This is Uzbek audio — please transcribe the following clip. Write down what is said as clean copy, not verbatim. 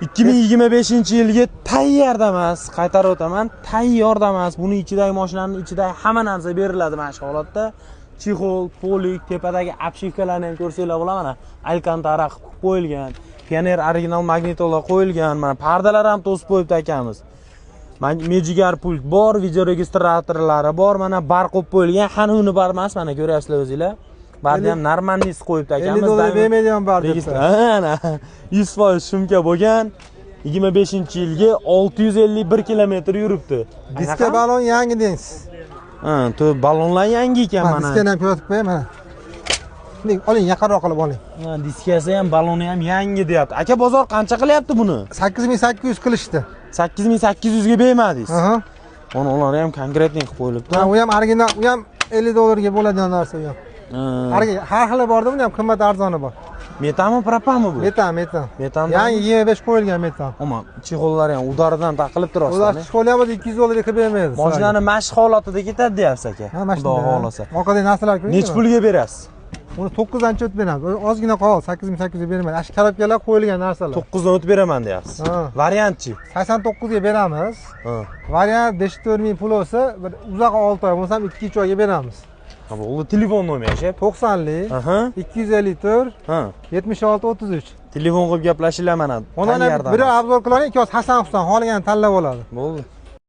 2025-yilga tayyorda emas, qaytarib o'taman, tayyorda emas. Buni ichidagi mashinaning ichidagi hamma narsa beriladi mana shu holatda. Chexol, polik, tepadagi obshivkalarni ham ko'rsanglar bo'ladi mana. Alcantara qilib qo'yilgan. Pioneer original magnitolar qo'yilgan. Mana pardalar ham to'sib qo'yibdi akamiz. Mejigar pult bor, video registratorlari bor, mana bar qo'yib qo'yilgan. Hali uni bar emas, mana ko'ryapsizlar o'zinglar. Barda ham normalniy qo'yibdi akamiz. $50 bermaydigan bar debdi. Ana 100% shumka bo'lgan. 25-yilga 651 kilometr yuribdi. Diska balon yangi deysiz. Ha, to balonlar yangi ekan mana. Diskani ham ko'rsatib qo'yay mana. Oling, yaqinroq qilib oling. Ha, diskasi ham, baloni ham yangi deyapti. Aka, bozor qancha qilyapti buni? 8800 qilishdi. 8800 ga bermadingiz. Aha. Ular ham konkretnik qilib qo'yilibdi. Ha, u ham original, u ham $50 ga bo'ladigan narsa u ham. Har xili borda, uni ham qimmat arzoni bor. Metanmi, propanmi bu? Metan. Yangi 25 qo'yilgan metan. Ammo chexollari ham udaridan taqilib turadi. Ular chexol ham $200 ga qilib bermaydi. Mashinani mashq holatida ketadi deyapsiz aka. Xudo xolasa. Orqadagi narsalar ko'ring. Nech pulga berasiz? Uni 9dan o'tib beramiz. Ozgina qoldi, 8800 ga bermayman. Ash karobkalar qo'yilgan narsalar. 9dan o'tib beraman deyapsiz. Variantchi? 89 ga beramiz. Variant 54000 pul bo'lsa, bir uzoq 6 oy bo'lsa ham 2-3 oyga beramiz. Ha, bu telefon nomeri aka. 90lik 254 76 33. Telefon qilib gaplashinglar mana. Uni biri obzor qilaring, ikkosi Hasan Husan, xohlaganini tanlab oladi. Bo'ldi.